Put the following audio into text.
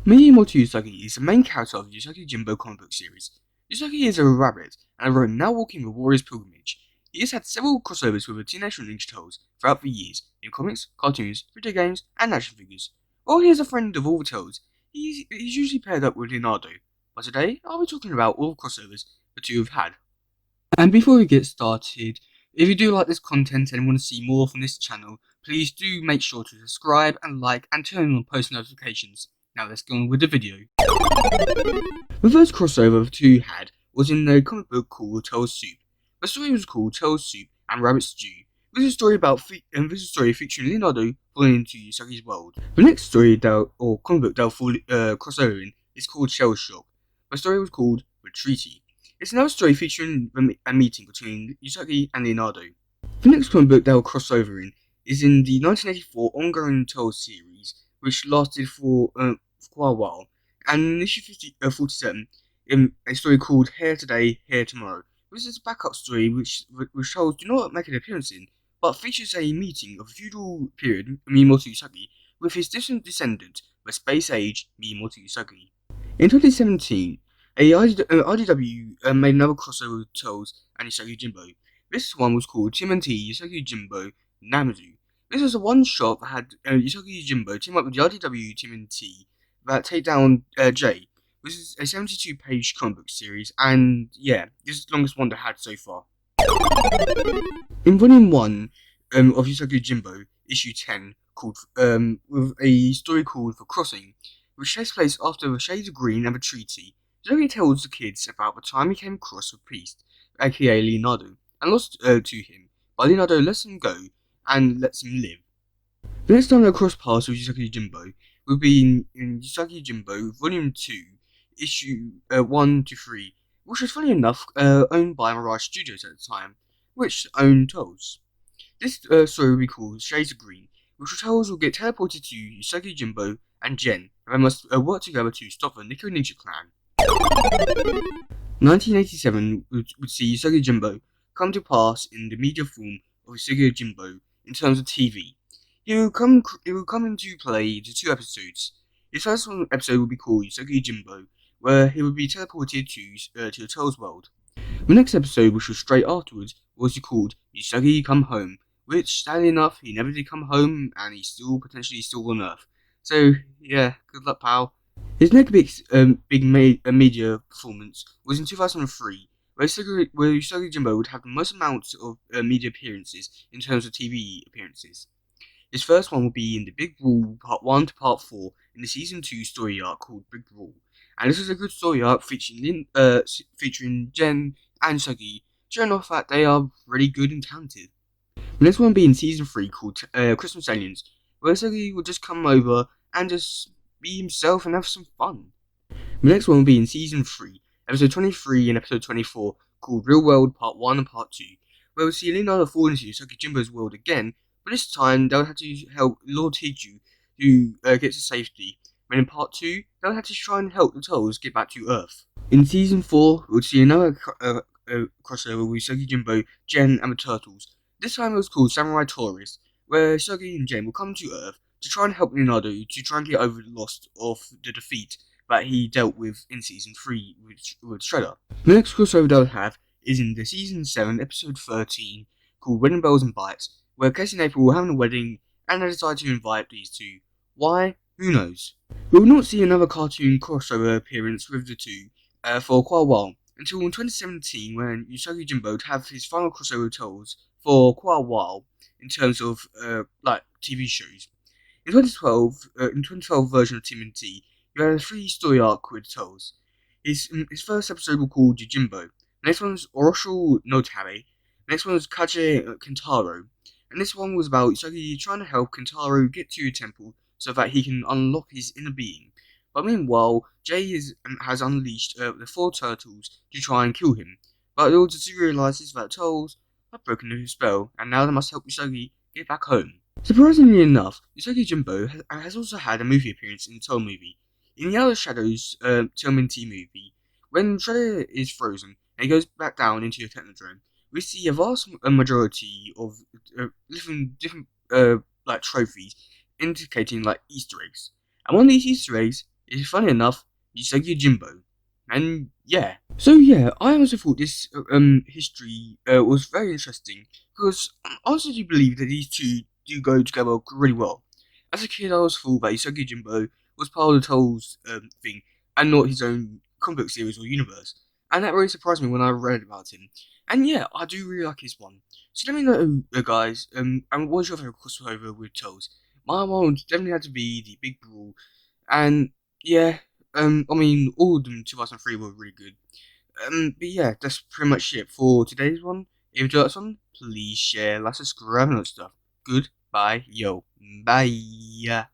Miyamoto Usagi is the main character of the Usagi Yojimbo comic book series. Usagi is a rabbit and a ronin now walking the warrior's pilgrimage. He has had several crossovers with the Teenage Mutant Ninja Turtles throughout the years, in comics, cartoons, video games, and action figures. While he is a friend of all the Turtles, he's usually paired up with Leonardo, but today I'll be talking about all the crossovers the two have had. And before we get started, if you do like this content and want to see more from this channel, please do make sure to subscribe and like and turn on post notifications. Now let's go on with the video. The first crossover the two had was in a comic book called Turtle Soup. The story was called Turtle Soup and Rabbit Stew. This is a story featuring Leonardo falling into Usagi's world. The next story comic book they'll crossover in is called Shell Shock. The story was called The Treaty. It's another story featuring a meeting between Usagi and Leonardo. The next comic book they'll crossover in is in the 1984 ongoing Turtle series, which lasted for quite a while, and in issue 47, a story called Here Today, Here Tomorrow. This is a backup story which Turtles do not make an appearance in, but features a meeting of a feudal period Miyamoto Usagi with his distant descendant, the space age Miyamoto Usagi. In 2017, IDW made another crossover with Turtles and Usagi Yojimbo. This one was called tmnt Usagi Yojimbo Namazu. This was a one-shot that had Usagi Yojimbo team up with the IDW TMNT that take down Jay. This is a 72-page comic book series, and yeah, this is the longest one they had so far. In Volume 1 of Usagi Yojimbo, Issue 10, with a story called The Crossing, which takes place after the Shades of Green and the Treaty, Usagi tells the kids about the time he came across with Priest, aka Leonardo, and lost to him, but Leonardo lets him go and lets him live. The next time they'll cross paths with Usagi Yojimbo will be in Usagi Yojimbo Volume 2, Issue 1 to 3, which was funny enough owned by Mirage Studios at the time, which owned Turtles. This story will be called Shades of Green, which the Turtles will get teleported to Usagi Yojimbo and Jen, and they must work together to stop the Nico Ninja Clan. 1987 would see Usagi Yojimbo come to pass in the media form of Usagi Yojimbo in terms of TV. He will come into play in 2 episodes. His first episode will be called Usagi Yojimbo, where he will be teleported to the Turtles' world. The next episode, which was straight afterwards, was called Usagi Come Home, which, sadly enough, he never did come home, and he's potentially still on Earth. So, yeah, good luck, pal. His next big media performance was in 2003, where Usagi Yojimbo would have the most amount of media appearances in terms of TV appearances. His first one will be in the Big Brawl Part 1 to Part 4 in the Season 2 story arc called Big Brawl. And this was a good story arc featuring Jen and Usagi, showing off that they are really good and talented. The next one will be in Season 3 called Christmas Aliens, where Usagi will just come over and just be himself and have some fun. The next one will be in Season 3, Episode 23 and Episode 24, called Real World Part 1 and Part 2, where we'll see Leonardo fall into Usagi Yojimbo's world again, but this time they'll have to help Lord Hiju to get to safety, when in Part 2, they'll have to try and help the Turtles get back to Earth. In Season 4, we'll see another crossover with Usagi Yojimbo, Jen and the Turtles. This time it was called Samurai Tourist, where Usagi and Jen will come to Earth to try and help Leonardo to try and get over the loss of the defeat that he dealt with in Season 3 with Shredder. The next crossover they'll have is in the Season 7, Episode 13, called Wedding Bells and Bites, where Casey and April will have a wedding, and they decide to invite these two. Why? Who knows? We will not see another cartoon crossover appearance with the two for quite a while, until in 2017 when Usagi Yojimbo would have his final crossover with Turtles for quite a while in terms of TV shows. In 2012 version of TMNT, you had a 3-story arc with Turtles. His first episode was called Yojimbo. The next one was Orocho no Tabe. The next one was Kaje Kentaro. And this one was about Usagi trying to help Kentaro get to a temple so that he can unlock his inner being. But meanwhile, Jay has unleashed the 4 turtles to try and kill him. But Usagi realizes that Turtles have broken his spell, and now they must help Usagi get back home. Surprisingly enough, Usagi Yojimbo has also had a movie appearance in the Turtle movie. In the Outer Shadows TMNT movie, when Shredder is frozen and he goes back down into the Technodrome, we see a vast majority of different trophies indicating Easter eggs. And one of these Easter eggs It's funny enough, Usagi Yojimbo. And yeah. So yeah, I also thought this history was very interesting because I honestly believe that these two do go together really well. As a kid, I always thought that Usagi Jimbo was part of the Toll's thing and not his own comic book series or universe, and that really surprised me when I read about him. And yeah, I do really like his one. So let me know, guys. And what's your favorite crossover with Tolls? My one definitely had to be the Big Brawl, and yeah, I mean, all of them 2003 were really good. But yeah, that's pretty much it for today's one. If you enjoyed this one, please share, like, subscribe, and all that stuff. Goodbye, yo, bye.